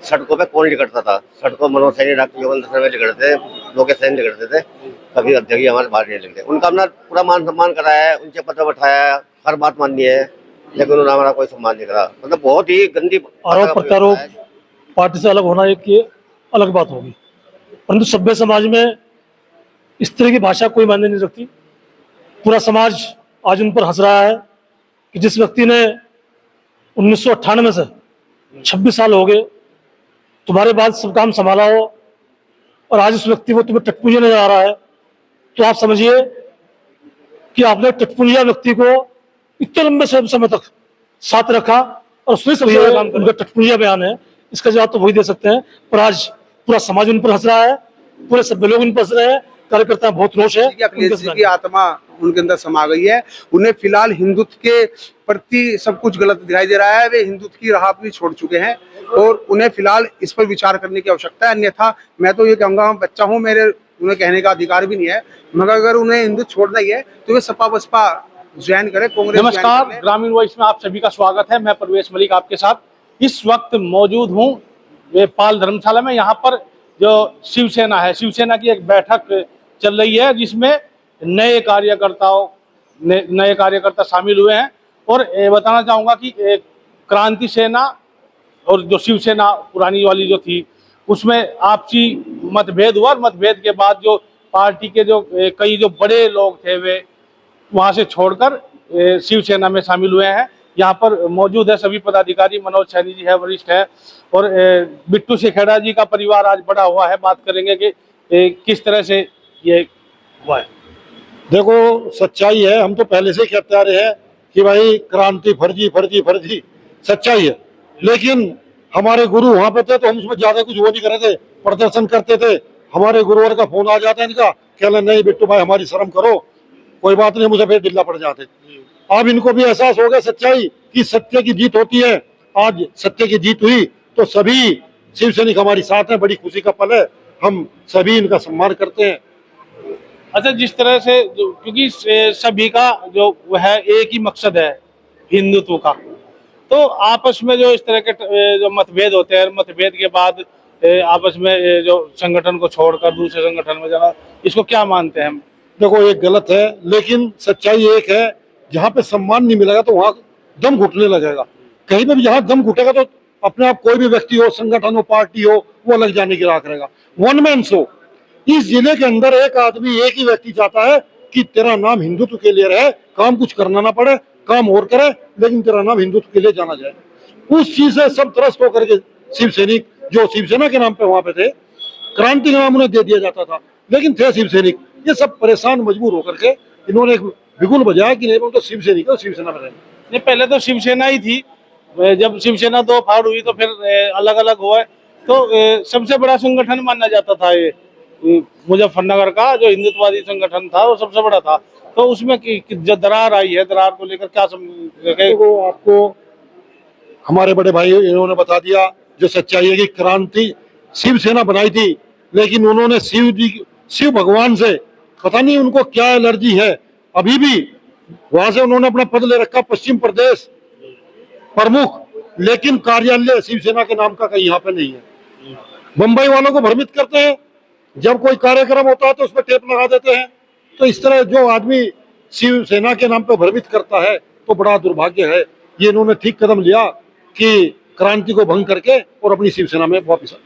सड़कों पे कौन लिखता था। सड़कों मनोज सैनी डॉक्टर योगेंद्र शर्मा लिखते थे, लोकेश सैनी लिखते थे, कभी अध्यक्ष हमारे बाहर नहीं लिखते। उनका हमने पूरा मान सम्मान कराया है, उनसे पत्र बैठाया, हर बात माननी है, लेकिन उन्होंने हमारा कोई सम्मान नहीं करा। मतलब बहुत ही गंदी आरोप प्रत्यारोप पार्टी से अलग होना एक ये अलग बात होगी, परंतु सभ्य समाज में इस तरह की भाषा कोई मायने नहीं रखती। पूरा समाज आज उन पर हंस रहा है कि जिस व्यक्ति ने 1998 से 26 साल हो गए तुम्हारे बाद सब काम संभाला हो और आज उस व्यक्ति को तुम्हें टटपुंजा नजर आ रहा है, तो आप समझिए कि आपने टटपुंजा व्यक्ति को इतने लंबे समय तक साथ रखा और उसने सबसे ज्यादा काम उनका टटपुंजा बयान है। इसका जवाब तो वही दे सकते हैं, पर आज पूरा समाज उन पर हंस रहा है, पूरे सभ्य लोग उन पर हंस रहे हैं, कार्यकर्ता बहुत रोष है। अखिलेश जी की आत्मा उनके अंदर समा गई है। उन्हें फिलहाल हिंदुत्व के प्रति सब कुछ गलत दिखाई दे रहा है। वे हिंदुत्व की राह भी छोड़ चुके हैं और उन्हें फिलहाल इस पर विचार करने की आवश्यकता है। अन्यथा मैं तो ये कहूंगा, बच्चा हूँ, मेरे उन्हें कहने का अधिकार भी नहीं है, मगर अगर उन्हें हिंदुत्व छोड़ना ही है तो वे सपा बसपा ज्वाइन करे, कांग्रेस। नमस्कार, ग्रामीण वॉइस में आप सभी का स्वागत है। मैं परवेश मलिक आपके साथ इस वक्त मौजूद हूँ वे पाल धर्मशाला में। यहाँ पर जो शिवसेना है, शिवसेना की एक बैठक चल रही है जिसमें नए कार्यकर्ता शामिल हुए हैं। और बताना चाहूँगा कि क्रांति सेना और जो शिवसेना पुरानी वाली जो थी उसमें आपसी मतभेद हुआ और मतभेद के बाद जो पार्टी के जो कई जो बड़े लोग थे वे वहाँ से छोड़कर शिवसेना में शामिल हुए हैं। यहाँ पर मौजूद है सभी पदाधिकारी, मनोज सैनी जी है, वरिष्ठ है, और बिट्टू शेखेड़ा जी का परिवार आज बड़ा हुआ है। बात करेंगे कि किस तरह से ये हुआ है। देखो, सच्चाई है, हम तो पहले से ही कहते आ रहे हैं कि भाई क्रांति फर्जी फर्जी फर्जी, सच्चाई है। लेकिन हमारे गुरु वहां पे थे तो हम उसमें ज्यादा कुछ वो नहीं कर रहे थे, प्रदर्शन करते थे। हमारे गुरुवर का फोन आ जाता है इनका, कहना नहीं बिट्टू भाई हमारी शर्म करो, कोई बात नहीं, मुझे फिर ढिल्ला पड़ जाते। अब इनको भी एहसास हो गया सच्चाई कि सत्य की जीत होती है। आज सत्य की जीत हुई तो सभी शिव सैनिक हमारे साथ हैं, बड़ी खुशी का पल है, हम सभी इनका सम्मान करते हैं। अच्छा, जिस तरह से क्योंकि सभी का जो है एक ही मकसद है हिंदुत्व का, तो आपस में जो इस तरह के जो मतभेद होते हैं, मतभेद के बाद आपस में जो संगठन को छोड़कर दूसरे संगठन में जाना, इसको क्या मानते हैं हम? देखो, ये गलत है, लेकिन सच्चाई एक है, जहाँ पे सम्मान नहीं मिलेगा तो वहाँ दम घुटने लगेगा। कहीं पे भी जहाँ दम घुटेगा तो अपने आप कोई भी व्यक्ति हो, संगठन हो, पार्टी हो, वो अलग जाने की राह करेगा। One man show. इस जिले के अंदर एक आदमी, एक ही व्यक्ति चाहता है कि तेरा नाम हिंदुत्व के लिए रहे, काम कुछ करना ना पड़े, काम और करे, लेकिन तेरा नाम हिंदुत्व के लिए जाना जाए। उस चीज से सब त्रस्त होकर के शिव सैनिक जो शिवसेना के नाम पे वहां पे थे, क्रांति का नाम उन्हें दे दिया जाता था, लेकिन थे शिव सैनिक। ये सब परेशान मजबूर होकर के इन्होंने एक बिगुल बजाया कि नहीं, तो शिव सैनिक है, शिवसेना में रहेंगे। पहले तो शिवसेना ही थी, जब शिवसेना दो फाड़ हुई तो फिर अलग अलग हुआ। तो सबसे बड़ा संगठन माना जाता था ये मुजफ्फरनगर का जो हिंदुत्ववादी संगठन था, वो सबसे बड़ा था। तो उसमें जो दरार आई है, दरार को लेकर क्या तो आपको हमारे बड़े भाई इन्होंने बता दिया। जो सच्चाई है कि क्रांति शिवसेना बनाई थी, लेकिन उन्होंने शिव भगवान से पता नहीं उनको क्या एलर्जी है, अभी भी वहां से उन्होंने अपना पद ले रखा पश्चिम प्रदेश प्रमुख, लेकिन कार्यालय शिवसेना के नाम का कहीं यहाँ पे नहीं है। मुंबई वालों को भ्रमित करते हैं, जब कोई कार्यक्रम होता है तो उसमें टेप लगा देते हैं। तो इस तरह जो आदमी शिवसेना के नाम पे भ्रमित करता है तो बड़ा दुर्भाग्य है। ये इन्होंने ठीक कदम लिया कि क्रांति को भंग करके और अपनी शिवसेना में वापिस आ।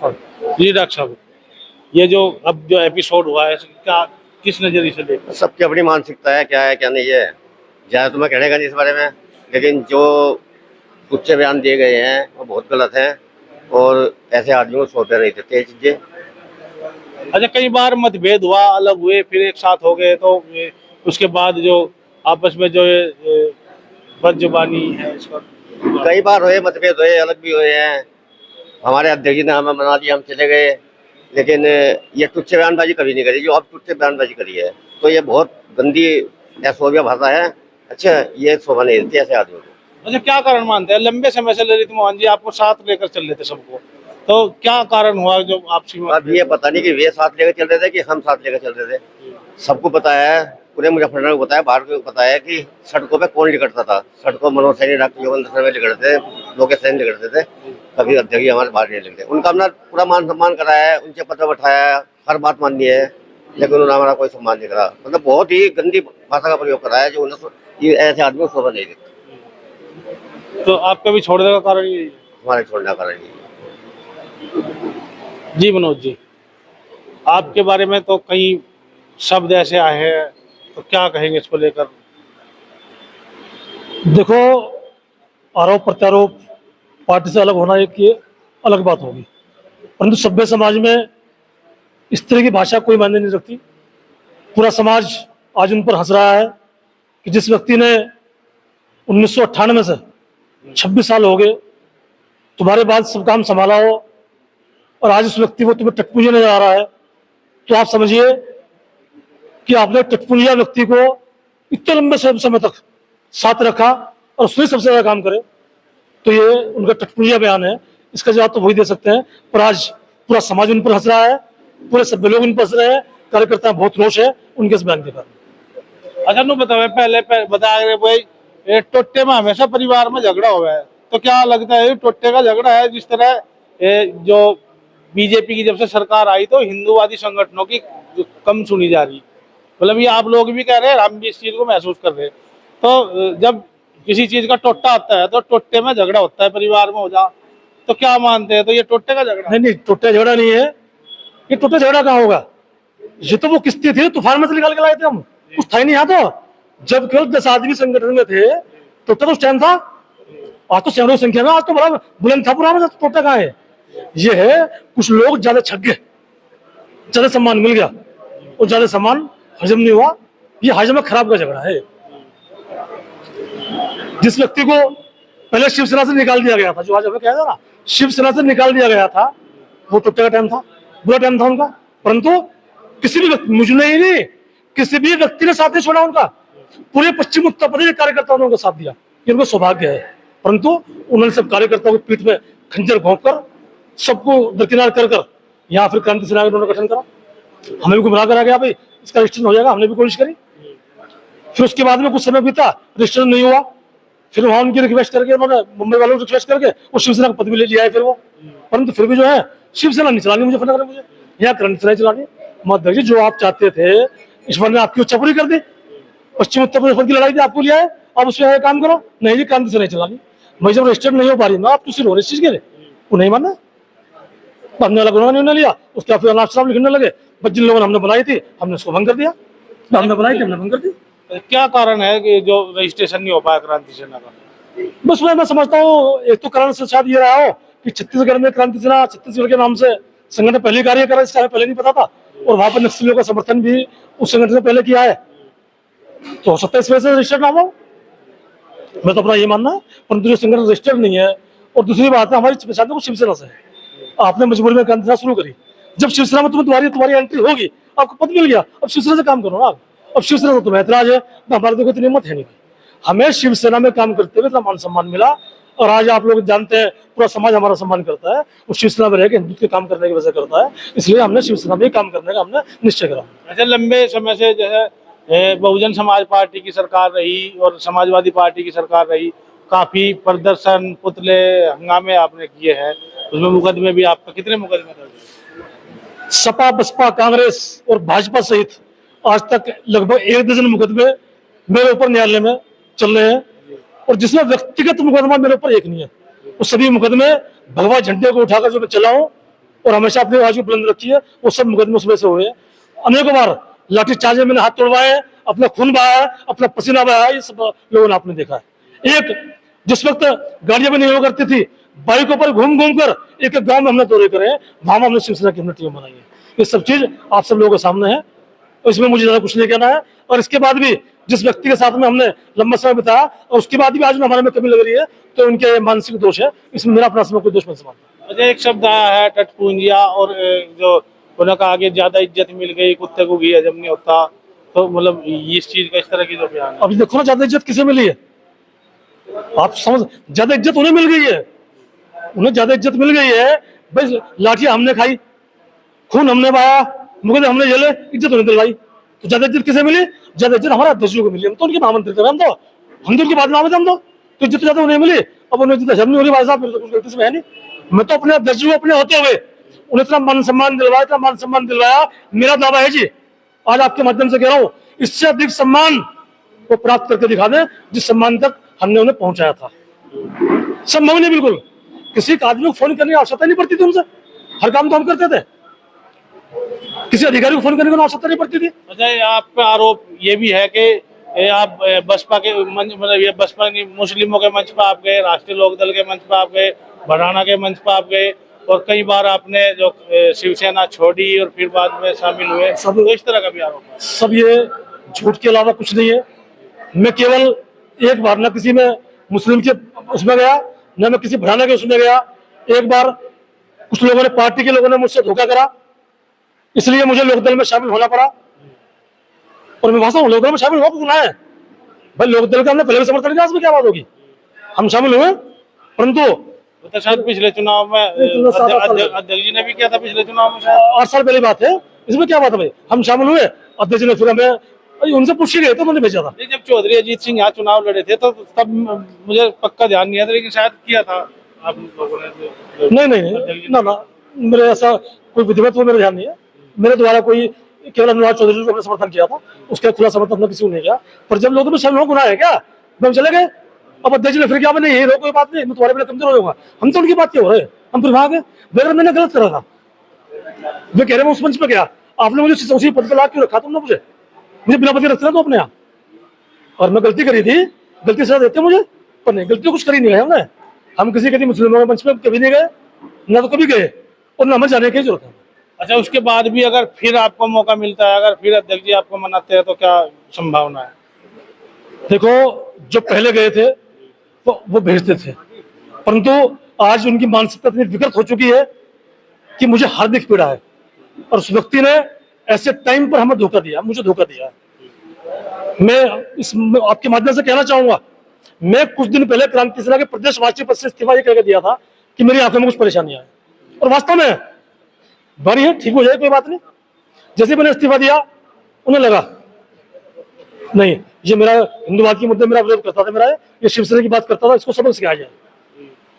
जी डॉक्टर साहब, ये जो अब जो एपिसोड हुआ है क्या, किस नजरिए से देखते? सबकी अपनी मानसिकता है, क्या है क्या नहीं है, ज्यादा तो मैं कहने का नहीं इस बारे में, लेकिन जो कुछ बयान दिए गए हैं वो बहुत गलत हैं और ऐसे आदमियों को सौंपे नहीं देते चीजें। अच्छा, कई बार मतभेद हुआ, अलग हुए, फिर एक साथ हो गए, तो उसके बाद जो आपस में जो बदजुबानी है इसका कई बार हुए, मतभेद हुए, अलग भी हुए हैं। हमारे अध्यक्ष जी ने हमें मना दिया, हम चले गए, लेकिन ये तुच्छ बयानबाजी कभी नहीं करी जो अब तुच्छ बयानबाजी करी है। तो ये बहुत गंदी असभ्य भाषा है। अच्छा, ये शोभा नहीं देती ऐसे आदमी को। अच्छा, क्या कारण मानते हैं? लंबे समय से ललित मोहन जी आपको साथ लेकर चल रहे थे सबको, तो क्या कारण हुआ जो आपसी में? अब ये पता नहीं कि वे साथ लेकर चल रहे थे कि हम साथ लेकर चल रहे थे। सबको पता है, पूरे मुजफ्फरनगर को पता है, बाहर को पता है कि सड़कों पे कौन लिखता था। सड़कों मनोज सैनी डॉक्टर योगेंद्र शर्मा लिखते थे, लोकेश सैनी लिखते थे, कभी अध्यक्ष जी हमारे बाहर नहीं लगते। उनका हमने पूरा मान सम्मान कराया है, उनसे पत्र बैठाया है, हर बात माननी है, लेकिन उन्होंने हमारा कोई सम्मान नहीं करा। मतलब बहुत ही गंदी भाषा का प्रयोग करा है, जो उन्हें ये ऐसे आदमी को शोभा नहीं देती। तो आपका भी छोड़ने का कारण यही है? हमारे छोड़ने का कारण ये जी मनोज जी, आपके बारे में तो कई शब्द ऐसे आए हैं, तो क्या कहेंगे इसको लेकर? देखो, आरोप प्रत्यारोप पार्टी से अलग होना एक ये अलग बात होगी, परंतु सभ्य समाज में इस तरह की भाषा कोई मायने नहीं रखती। पूरा समाज आज उन पर हंस रहा है कि जिस व्यक्ति ने 1998 से 26 साल हो गए तुम्हारे बाद सब काम संभाला हो, और आज उस व्यक्ति को तुम्हें टटपुंजा नजर आ रहा है, तो आप समझिए कि आपने टटपुंजा व्यक्ति को इतने लंबे समय तक साथ रखा और उसने सबसे ज्यादा काम करे, तो ये उनका टटपुंजा बयान है। इसका जवाब तो वही दे सकते हैं, पर आज पूरा समाज उन पर हंस रहा है, पूरे सभ्य लोग उन पर हंस रहे हैं, कार्यकर्ता बहुत रोष है उनके इस बयान के कारण। अच्छा नु बताओ, पहले बता रहे भाई ये टोटे में हमेशा परिवार में झगड़ा हुआ है, तो क्या लगता है टोटे का झगड़ा है? जिस तरह जो बीजेपी की जब से सरकार आई तो हिंदूवादी संगठनों की कम सुनी जा रही, मतलब ये आप लोग भी कह रहे हैं, हम भी इस चीज को महसूस कर रहे हैं। तो जब किसी चीज का टोटा आता है तो टोटे में झगड़ा होता है, परिवार में हो जा, तो क्या मानते हैं? तो ये टोटे का झगड़ा? नहीं, टोटा झगड़ा नहीं है, ये टोटा झगड़ा कहाँ होगा? ये तो वो किस्ती थी, तूफान में से निकाल के लाए थे हम, कुछ था ही नहीं यहाँ। तो जब केवल 10 आदमी संगठन में थे टोटा तो उस टाइम था, आज तो सैकड़ों संख्या में, आज तो बड़ा बुलंद था पूरा में, टोटा कहाँ है? ये है कुछ लोग ज्यादा छक गए, ज्यादा सम्मान मिल गया और ज्यादा सम्मान हजम नहीं हुआ, ये हजम खराब का झगड़ा है। जिस व्यक्ति को पहले शिवसेना से निकाल दिया गया था, जो आज हमें कहा था ना, शिवसेना से निकाल दिया गया था, वो टोटे का टाइम था, बुरा टाइम था उनका, परंतु किसी भी व्यक्ति, मुझे नहीं, किसी भी व्यक्ति ने साथ नहीं छोड़ा उनका। पूरे पश्चिम उत्तर प्रदेश के कार्यकर्ताओं ने उनका साथ दिया, ये उनका सौभाग्य है। परंतु उन्होंने सब कार्यकर्ताओं की पीठ में खंजर घोंप कर, सबको दरकिनार कर कर यहाँ फिर क्रांति सेना का उन्होंने गठन करा, हमें भी गुमराह करा गया, भाई इसका रजिस्ट्रेशन हो जाएगा, हमने भी कोशिश करी। फिर उसके बाद में कुछ समय बीता, रजिस्ट्रेशन नहीं हुआ, फिर वहां उनकी रिक्वेस्ट करके, उन्होंने मुंबई वालों को रिक्वेस्ट करके वो शिवसेना का पद भी ले लिया है फिर वो, परंतु फिर भी जो है शिवसेना नहीं चलानी मुझे, फर्क मुझे यहाँ क्रांति सेना चलानी। मध्य जी, जो आप चाहते थे ईश्वर ने आपकी इच्छा पूरी कर दी, पश्चिम उत्तर प्रदेश की लड़ाई थी, आपको लिया है, आप उसमें काम करो। नहीं जी, क्रांति से नहीं चलानी, मैं जब रजिस्टर्ड नहीं हो पा रही ना, आप तो सिर्फ हो रही चीज के लिए वो नहीं मानना, हमने अलग निर्णय लिया, उसके बाद फिर अनाप शराब लिखने लगे, बस जिन लोगों ने हमने बनाई थी हमने उसको भंग कर दिया, हमने बनाई थी हमने भंग कर दी। क्या कारण है कि जो रजिस्ट्रेशन नहीं हो पाया क्रांति सेना का? बस मैं समझता हूँ एक तो कारण से शायद ये रहा हो कि छत्तीसगढ़ में क्रांति सेना छत्तीसगढ़ के नाम से संगठन पहले कार्य करा, इसका पहले नहीं पता था, और वहां पर नक्सलियों का समर्थन भी उस संगठन ने पहले किया है, तो हो सकता है इस वजह से रजिस्टर्ड ना हो, मैं तो अपना ये मानना है। परंतु जो संगठन रजिस्टर्ड नहीं है, और दूसरी बात है हमारी पहचान को शिवसेना से है, आपने मजबूरी में क्रांति सेना शुरू करी, जब शिवसेना में तुम्हारी एंट्री होगी, आपको पद मिल गया, अब शिवसेना से काम करो ना, अब शिवसेना तो तुम्हें ऐतराज है, हमारे देखो इतनी हिम्मत है नहीं, हमें शिवसेना में काम करते हुए इतना मान सम्मान मिला, और आज आप लोग जानते हैं पूरा समाज हमारा सम्मान करता है, वो शिवसेना में रह के हिंदुत्व के काम करने की वजह करता है, इसलिए हमने शिवसेना में काम करने का हमने निश्चय करा। ऐसे लंबे समय से जो है बहुजन समाज पार्टी की सरकार रही और समाजवादी पार्टी की सरकार रही, काफी प्रदर्शन, पुतले, हंगामे आपने किए हैं, उसमें मुकदमे भी, आपका कितने मुकदमे दर्ज? सपा, बसपा, कांग्रेस और भाजपा सहित आज तक लगभग 1 दर्जन मुकदमे मेरे ऊपर न्यायालय में चल रहे हैं, और जिसमें व्यक्तिगत मुकदमा मेरे ऊपर एक नहीं है, वो सभी मुकदमे भगवा झंडे को उठाकर जो मैं चला हूं और हमेशा अपनी आवाज को बुलंद रखी है, वो सब मुकदमे उसमें से हुए हैं। अनेकों बार लाठी चार्ज में मैंने हाथ तोड़वाए, अपना खून बहाया, अपना पसीना बहाया, ये सब लोगों ने आपने देखा है। एक जिस वक्त गाड़ियां भी नहीं हुआ करती थी, बाइकों पर घूम घूम कर एक गांव में हमने दौरे करे हैं, वहां हमने शिवसेना की हमने टीम बनाई है, ये सब चीज आप सब लोगों के सामने है, इसमें मुझे ज्यादा कुछ नहीं कहना है। और इसके बाद भी जिस व्यक्ति के साथ में हमने लंबा समय बिताया और उसके बाद भी आज हमारे में कमी लग रही है, तो उनके मानसिक दोष है, इसमें मेरा अपना समय कोई दोष नहीं समझता। अच्छा, एक शब्द आया है टटपूंजिया, और जो उन्होंने कहा कि ज्यादा इज्जत मिल गई, कुत्ते को घी हजम नहीं होता, तो मतलब इस चीज का इस तरह की जो बयान है। अब देखो ना, ज्यादा इज्जत किसे मिली है, आप समझ, ज्यादा इज्जत उन्हें मिल गई है, उन्हें ज्यादा इज्जत मिल गई है, भाई लाठी हमने खाई, खून हमने बहाया, मुकदमे हमने झेले, इज्जत उन्हें दिलवाई, तो ज्यादा इज्जत किसे मिली? ज्यादा इज्जत हमारे अध्यक्ष को मिली, हम तो उनके महामंत्री थे, हम तो उनकी बात नाम है, हम तो इज्जत ज्यादा उन्हें मिली, अब उन्हें इज्जत हजम नहीं हो रही, भाई साहब मेरे तो कुछ गलती से है नहीं, मैं तो अपने अध्यक्ष को अपने होते हुए उन्हें इतना मान सम्मान दिलवाया, इतना मान सम्मान दिलवाया। मेरा दावा है जी, आज आपके माध्यम से कह रहा हूँ, इससे अधिक सम्मान वो प्राप्त करके दिखा दें जिस सम्मान तक हमने उन्हें पहुंचाया था। संभव नहीं, बिल्कुल किसी आदमी को फोन करने की आवश्यकता नहीं पड़ती थी उनसे, हर काम तो हम करते थे। किसी अधिकारी को फोन करने की आवश्यकता नहीं पड़ती थी। अच्छा, आप पे आरोप ये भी है कि आप बसपा के मंच, मतलब ये बसपा नहीं, मुस्लिमों के मंच पर आप गए, राष्ट्रीय लोकदल के मंच पर आप गए, भराना के मंच पर आप गए, और कई बार आपने जो शिवसेना छोड़ी और फिर बाद में शामिल हुए, सब तो इस तरह का भी आरोप है। सब ये झूठ के अलावा कुछ नहीं है। मैं केवल एक बार न किसी में मुस्लिम के उसमें गया, न मैं किसी भराना के उसमें गया। एक बार कुछ लोगों ने, पार्टी के लोगों ने मुझसे धोखा करा, इसलिए मुझे लोकदल में शामिल होना पड़ा। और मैं वास्तव में लोकदल में शामिल हुआ गुनाह है भाई, लोकदल का हमने पहले भी समर्थन किया, इसमें क्या बात होगी, हम शामिल हुए। परंतु तो शायद पिछले चुनाव में अध्यक्ष जी ने भी किया था, पिछले चुनाव में 8 साल पहले बात है, इसमें क्या बात है भाई, हम शामिल हुए, अध्यक्ष ने फिर हमें उनसे पूछ गए तो उन्होंने भेजा था। जब चौधरी अजीत सिंह यहाँ चुनाव लड़े थे तो तब मुझे पक्का ध्यान नहीं आता, लेकिन शायद किया था आप लोगों ने। नहीं ना, मेरे ऐसा कोई विधिवत मेरा ध्यान नहीं है। मेरे द्वारा कोई केवल अनुराग चौधरी को समर्थन किया था, उसका खुला समर्थन हमने किसी को नहीं किया। पर जब लोग शामिल हो, गुनाह है क्या, हम चले गए। अब अध्यक्ष ने फिर क्या, मैंने ये कोई बात नहीं, मैं तुम्हारे बिना कमजोर हो जाऊंगा, हम तो उनकी बात क्यों हो रहे, हम फिर भाग गए। मेरे मैंने गलत करा था, वे कह रहे हैं उस मंच पे गया, आपने मुझे उसी पद पर ला क्यों रखा, तुमने मुझे बिना पद के रखते ना तो अपने यहाँ। और मैं गलती करी थी, गलती सजा देते मुझे, पर नहीं, गलती कुछ करी नहीं है हमने। हम किसी मुस्लिमों के मंच पे कभी नहीं गए, ना तो कभी गए, और ना हमें जाने की जरूरत है। अच्छा, उसके बाद भी अगर फिर आपको मौका मिलता है, अगर फिर अध्यक्ष जी आपको मनाते हैं, तो क्या संभावना है? देखो, जो पहले गए थे तो वो भेजते थे, परंतु आज उनकी मानसिकता इतनी विकृत हो चुकी है कि मुझे हर दिख पीड़ा है। और उस व्यक्ति ने ऐसे टाइम पर हमें धोखा दिया, मुझे धोखा दिया। मैं आपके माध्यम से कहना चाहूंगा, मैं कुछ दिन पहले क्रांति सेना के प्रदेश महासचिव पद से इस्तीफा ये कहकर दिया था कि मेरी आंखों में कुछ परेशानियां हैं, और वास्तव में बारी है, ठीक हो जाए, कोई बात नहीं। जैसे मैंने इस्तीफा दिया, उन्हें लगा नहीं, ये मेरा हिंदुवाद के मुद्दे मेरा विरोध करता था, मेरा ये शिवसेना की बात करता था, इसको सबक सिखाया जाए।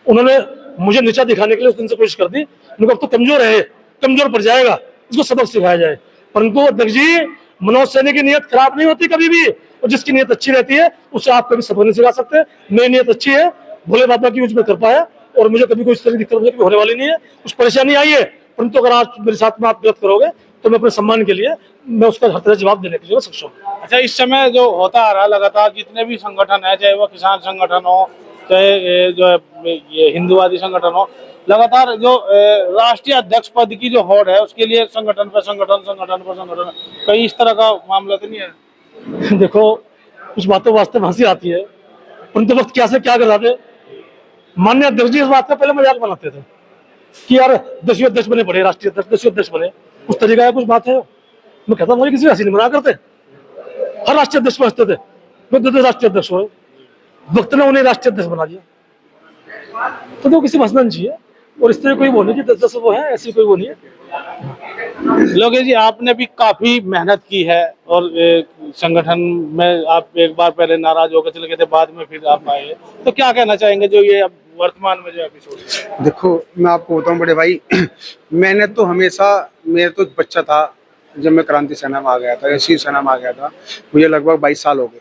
उन्होंने मुझे नीचा दिखाने के लिए उस दिन से कोशिश कर दी, उनको अब तो कमजोर है, कमजोर पड़ जाएगा, इसको सबक सिखाया जाए। परंतु अध्यक्ष जी, मनोज सैनी की नीयत खराब नहीं होती कभी भी, और जिसकी नीयत अच्छी रहती है उससे आप कभी सबक नहीं सिखा सकते। मेरी नीयत अच्छी है, भोले बाबा की मुझ में कृपा है, और मुझे कभी कोई इस तरह की दिक्कत होने वाली नहीं है, कुछ परेशानी आई है, परंतु अगर आज मेरे साथ में आप गलत करोगे तो मैं अपने सम्मान के लिए मैं उसका हर तरह जवाब देने के लिए सक्षम हूँ। अच्छा, इस समय जो होता आ रहा लगातार, जितने भी संगठन है, चाहे वो किसान संगठन हो, चाहे जो ये हिंदुवादी संगठन हो, लगातार जो राष्ट्रीय अध्यक्ष पद की जो होड़ है, उसके लिए संगठन पर संगठन, कहीं इस तरह का मामला तो नहीं है? देखो, कुछ बातों वास्तव में हंसी आती है, परंतु वक्त क्या से क्या कर रहे थे। माननीय अध्यक्ष जी इस बात का पहले मजाक बनाते थे कि यार 10वीं अध्यक्ष बने पड़े, राष्ट्रीय अध्यक्ष 10वीं अध्यक्ष बने, उस तरीका है कुछ बात है। मैं कहता हूँ मुझे किसी हंसी नहीं मना करते, हर राष्ट्रीय अध्यक्ष पहुंचते थे, मैं 2 राष्ट्रीय अध्यक्ष हुए, वक्त ने उन्हें राष्ट्रीय अध्यक्ष बना दिया। तो देखो, किसी हंसना नहीं चाहिए, और इस तरह कोई वो नहीं कि 10 वो है, ऐसी कोई वो नहीं है। लोकेश जी, आपने भी काफी मेहनत की है, और संगठन में आप एक बार पहले नाराज होकर चले गए थे, बाद में फिर आप आए, तो क्या कहना चाहेंगे जो ये वर्तमान में जो एपिसोड? देखो, मैं आपको बताऊं बड़े भाई, मैंने तो हमेशा, मेरा तो बच्चा था जब मैं क्रांति सेना में आ गया था, या शिव सेना में आ गया था, मुझे लगभग 22 साल हो गए।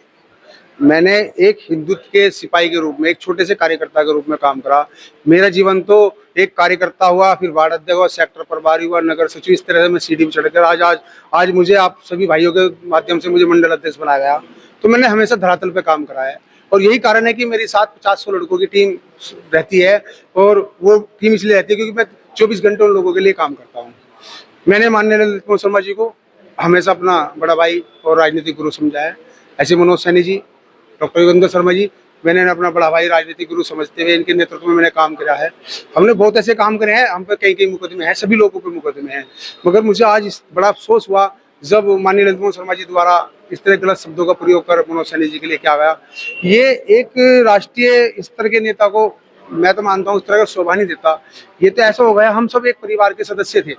मैंने एक हिंदुत्व के सिपाही के रूप में, एक छोटे से कार्यकर्ता के रूप में काम करा। मेरा जीवन तो एक कार्यकर्ता हुआ, फिर वार्ड अध्यक्ष हुआ, सेक्टर प्रभारी हुआ, नगर सचिव, इस तरह से मैं सीढ़ी में चढ़कर आज मुझे आप सभी भाइयों के माध्यम से मुझे मंडल अध्यक्ष बनाया गया। तो मैंने हमेशा धरातल पे काम करा है, और यही कारण है कि मेरे साथ 50-100 लड़कों की टीम रहती है, और वो टीम इसलिए रहती है क्योंकि मैं 24 घंटे उन लोगों के लिए काम करता हूँ। मैंने माननीय ललित मोहन शर्मा जी को हमेशा अपना बड़ा भाई और राजनीतिक गुरु समझा है। ऐसे मनोज सैनी जी, डॉक्टर योगेंद्र शर्मा जी, मैंने अपना बड़ा भाई राजनीतिक गुरु समझते हुए इनके नेतृत्व में मैंने काम किया है। हमने बहुत ऐसे काम करे हैं, हम पे कई मुकदमे हैं, सभी लोगों पे मुकदमे हैं, मगर मुझे आज बड़ा अफसोस हुआ जब माननीय ललित मोहन शर्मा जी द्वारा इस तरह गलत शब्दों का प्रयोग कर मनोज सैनी जी के लिए किया गया। ये एक राष्ट्रीय स्तर के नेता को, मैं तो मानता हूँ, उस तरह का शोभा नहीं देता। ये तो ऐसा हो गया, हम सब एक परिवार के सदस्य थे,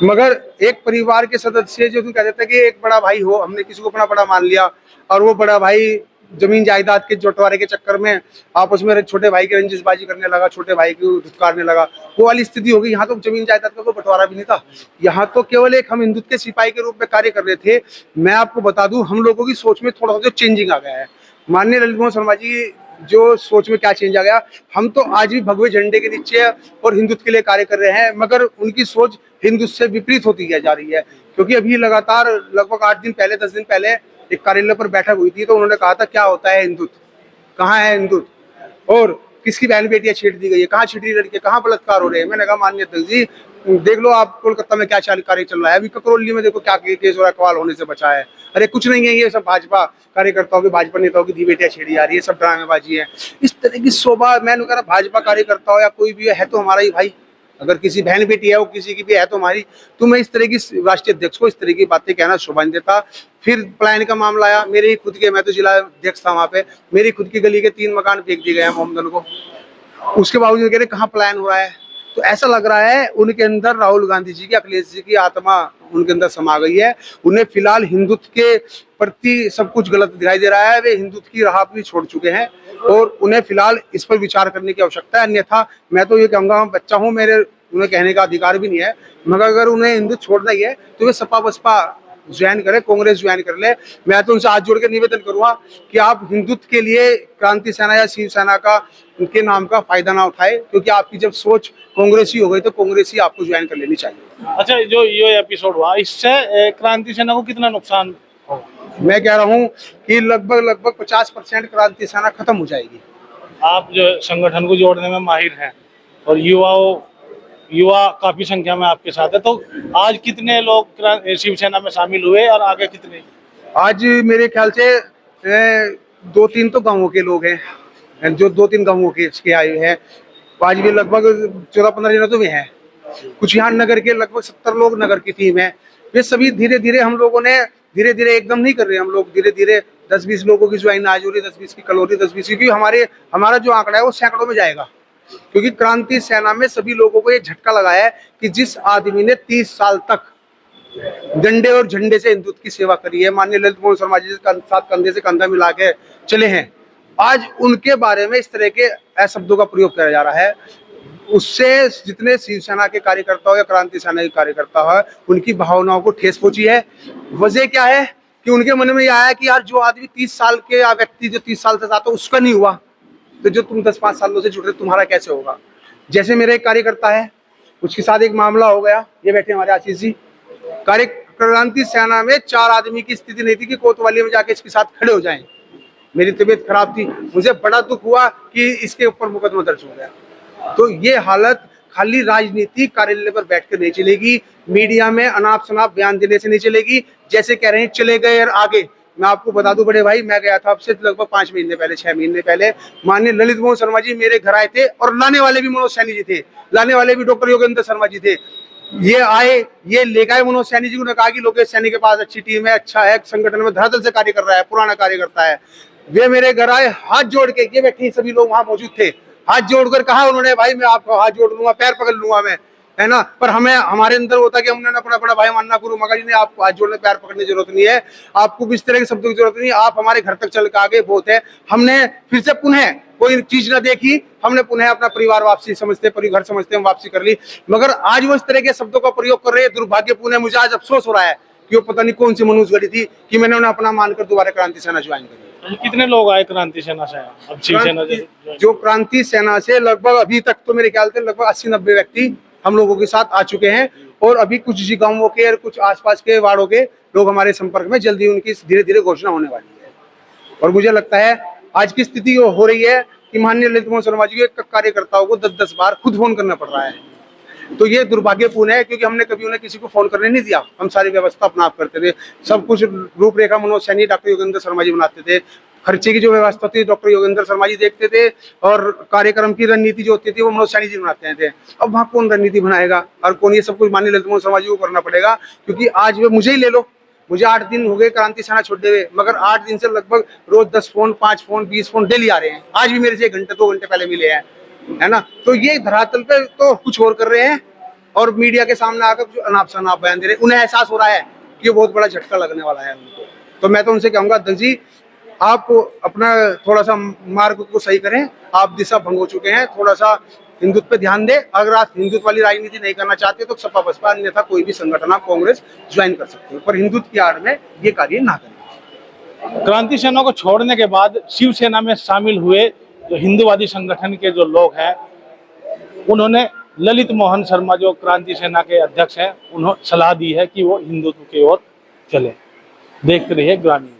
मगर एक परिवार के सदस्य जो तुम कह देते कि एक बड़ा भाई हो, हमने किसी को अपना बड़ा मान लिया, और वो बड़ा भाई जमीन जायदाद के बंटवारे के चक्कर में आपस में छोटे भाई की रंजिशबाजी करने लगा, छोटे भाई को धुतकारने लगा, वो वाली स्थिति हो गई। यहाँ तो जमीन जायदाद का कोई बंटवारा भी नहीं था, यहाँ तो केवल एक हम हिंदुत्व के सिपाही के रूप में कार्य कर रहे थे। मैं आपको बता दूं, हम लोगों की सोच में थोड़ा सा जो चेंजिंग आ गया है। माननीय ललित मोहन शर्मा जी जो सोच में क्या चेंज आ गया, हम तो आज भी भगवे झंडे के नीचे और हिंदुत्व के लिए कार्य कर रहे हैं, मगर उनकी सोच हिंदुत्व से विपरीत होती जा रही है। क्योंकि अभी लगातार लगभग 8 दिन पहले 10 दिन पहले एक कार्यालय पर बैठक हुई थी, तो उन्होंने कहा था क्या होता है हिंदुत्व, कहाँ है हिंदुत्व, और किसकी बहन बेटियां छेड़ दी गई है, कहाँ छिड़ी लड़के, कहाँ बलात्कार हो रहे हैं। मैंने कहा माननीय अध्यक्ष जी देख लो आप कोलकाता में क्या कार्य चल रहा है, अभी ककरौली में देखो क्या केस हो रहा है, कवाल होने से बचा है। अरे कुछ नहीं है, ये सब भाजपा कार्यकर्ताओं की, भाजपा नेताओं की धी बेटियां छेड़ी जा रही है, सब ड्रामेबाजी है। इस तरह की शोभा, मैंने कहा भाजपा कार्यकर्ता हो या कोई भी है तो हमारा ही भाई, अगर किसी बहन बेटी है वो किसी की भी है तो हमारी। तो मैं इस तरह की राष्ट्रीय अध्यक्ष को इस तरह की बातें कहना शोभा नहीं देता। फिर पलायन का मामला आया, मेरे ही खुद के, मैं तो जिला अध्यक्ष था वहाँ पे, मेरी खुद की गली के 3 मकान फेंक दिए गए हैं मोहम्मदन को, उसके बावजूद कह रहे कहाँ पलायन हो रहा है। तो ऐसा लग रहा है उनके अंदर राहुल गांधी जी की, अखिलेश जी की आत्मा उनके अंदर समा गई है। उन्हें फिलहाल हिंदुत्व के प्रति सब कुछ गलत दिखाई दे रहा है, वे हिंदुत्व की राह भी छोड़ चुके हैं और उन्हें फिलहाल इस पर विचार करने की आवश्यकता है। अन्यथा मैं तो ये कहूँगा, बच्चा हूँ, मेरे उन्हें कहने का अधिकार भी नहीं है, मगर अगर उन्हें हिंदुत्व छोड़ना ही है तो वे सपा बसपा ज्वाइन करे, कांग्रेस ज्वाइन कर ले। मैं तो उनसे हाथ जोड़ के निवेदन करूंगा कि आप हिंदुत्व के लिए क्रांति सेना या शिवसेना का उनके नाम का फायदा ना उठाए, क्योंकि आपकी जब सोच कांग्रेसी हो गई तो कांग्रेसी आपको ज्वाइन कर लेनी चाहिए। अच्छा, जो ये एपिसोड हुआ इससे क्रांति सेना को कितना नुकसान होगा? मैं कह रहा हूँ कि लगभग 50% क्रांति सेना खत्म हो जाएगी। आप जो संगठन को जोड़ने में माहिर हैं और युवा काफी संख्या में आपके साथ है, तो आज कितने लोग शिवसेना में शामिल हुए और आगे कितने? आज मेरे ख्याल से 2-3 तो गांवों के लोग हैं, जो 2-3 गांवों के आए हैं। आज भी लगभग 14-15 जने तो वे हैं। कुछ यहाँ नगर के लगभग 70 लोग नगर की टीम है। वे सभी धीरे धीरे हम लोगों ने धीरे एकदम नहीं कर रहे, हम लोग धीरे धीरे 10-20 लोगों की ज्वाइन आज हो रही, 10-20 की कल हो रही, 10-20 की, हमारा जो आंकड़ा है वो सैकड़ों में जाएगा। क्योंकि क्रांति सेना में सभी लोगों को ये झटका लगा है कि जिस आदमी ने 30 साल तक डंडे और झंडे से हिंदुत्व की सेवा करी है, माननीय ललित मोहन शर्मा जी के साथ कंधे से कंधा मिला के चले हैं, आज उनके बारे में इस तरह के शब्दों का प्रयोग किया जा रहा है। उससे जितने शिवसेना के कार्यकर्ता हो या क्रांति सेना के कार्यकर्ता हो, उनकी भावनाओं को ठेस पहुंची है। वजह क्या है कि उनके मन में यह आया कि यार जो आदमी 30 साल के व्यक्ति जो 30 साल से जाता उसका नहीं हुआ, तो जो तुम 10-5 सालों से जुड़ रहे तुम्हारा कैसे होगा। जैसे मेरे एक कार्यकर्ता है, उसके साथ एक मामला हो गया, ये बैठे हमारे आशीष जी, क्रांति सेना में 4 आदमी की स्थिति नहीं थी कि कोतवाली में जाके इसके साथ खड़े हो जाएं। मेरी तबीयत खराब थी, मुझे बड़ा दुख हुआ कि इसके ऊपर मुकदमा दर्ज हो गया। तो ये हालत खाली राजनीति कार्यालय पर बैठकर नहीं चलेगी, मीडिया में अनाप शनाप बयान देने से नहीं चलेगी। जैसे कह रहे हैं चले गए और आगे, मैं आपको बता दूं बड़े भाई, मैं गया था अब से लगभग 5 महीने पहले, 6 महीने पहले, माननीय ललित मोहन शर्मा जी मेरे घर आए थे और लाने वाले भी मनोज सैनी जी थे, लाने वाले भी डॉक्टर योगेंद्र शर्मा जी थे। ये आए, ये ले गए मनोज सैनी जी को, कहा कि लोकेश सैनी के पास अच्छी टीम है, अच्छा है, संगठन में धरातल से कार्य कर रहा है, पुराना कार्यकर्ता है। वे मेरे घर आए हाथ जोड़ के, ये बैठे सभी लोग वहां मौजूद थे, हाथ जोड़कर कहा उन्होंने, भाई मैं आपको हाथ जोड़ लूंगा, पैर पकड़ लूंगा मैं, है ना। पर हमारे अंदर होता कि हमने अपना बड़ा भाई मानना गुरु मगा जी ने, आपको हाथ जोड़ने पैर पकड़ने की जरूरत नहीं है, आपको इस तरह के शब्दों की जरूरत नहीं, आप हमारे घर तक चल के आगे बहुत है। हमने फिर से पुनः कोई चीज ना देखी, हमने पुनः अपना परिवार वापसी समझते, परिवार समझते हम वापसी कर ली। मगर आज वो इस तरह के शब्दों का प्रयोग कर रहे हैं, दुर्भाग्यपूर्ण। मुझे आज अफसोस हो रहा है कि वो पता नहीं कौन सी मनुष्य गढ़ी थी कि मैंने उन्हें अपना मानकर दोबारा क्रांति सेना ज्वाइन करी। कितने लोग आए क्रांति सेना से? अब शिवसेना जो क्रांति सेना से लगभग अभी तक तो मेरे ख्याल से लगभग 80-90 व्यक्ति हम लोगों के साथ आ चुके हैं, और अभी कुछ जी गांवों के और कुछ आसपास के वार्डों के लोग हमारे संपर्क में, जल्दी उनकी धीरे धीरे घोषणा होने वाली है। और मुझे लगता है आज की स्थिति हो रही है कि माननीय ललित मोहन शर्मा जी के कार्यकर्ताओं को 10-10 बार खुद फोन करना पड़ रहा है। तो ये दुर्भाग्यपूर्ण है, क्योंकि हमने कभी उन्हें किसी को फोन करने नहीं दिया, हम सारी व्यवस्था अपना आप करते थे, सब कुछ रूपरेखा मनोज सैनी, डॉक्टर योगेंद्र शर्मा जी बनाते थे, खर्चे की जो व्यवस्था थी डॉक्टर योगेंद्र शर्मा जी देखते थे, और कार्यक्रम की रणनीति जो होती थी वो मनोज सैनी जी बनाते थे। अब वहाँ कौन रणनीति बनाएगा और कौन, ये सब कुछ माननीय ललित मोहन शर्मा जी को करना पड़ेगा। क्योंकि आज वे मुझे ही ले लो, मुझे 8 दिन हो गए क्रांति सेना छोड़े हुए, मगर 8 दिन से लगभग रोज 10 फोन, 5 फोन, 20 फोन डेली आ रहे हैं। आज भी मेरे से 1 घंटे 2 घंटे पहले मिले हैं, है ना। तो ये धरातल पे तो कुछ और कर रहे हैं और मीडिया के सामने आकर जो अनाप शनाप बयान दे रहे हैं। उन्हें एहसास हो रहा है कि ये बहुत बड़ा झटका लगने वाला है उनको। तो मैं तो उनसे कहूंगा अध्यक्ष जी, आप अपना थोड़ा सा मार्ग को सही करें, आप दिशा भंग हो चुके हैं, थोड़ा सा हिंदुत्व पे ध्यान दें। अगर आप हिंदुत्व वाली राजनीति नहीं करना चाहते तो सपा बसपा अन्यथा कोई भी संगठन आप कांग्रेस ज्वाइन कर सकते हो, पर हिंदुत्व की आड़ में ये कार्य ना करें। क्रांति सेना को छोड़ने के बाद शिवसेना में शामिल हुए जो हिंदूवादी संगठन के जो लोग हैं, उन्होंने ललित मोहन शर्मा जो क्रांति सेना के अध्यक्ष हैं, उन्होंने सलाह दी है कि वो हिंदुत्व की ओर चले। देखते रहिए ग्रामीण।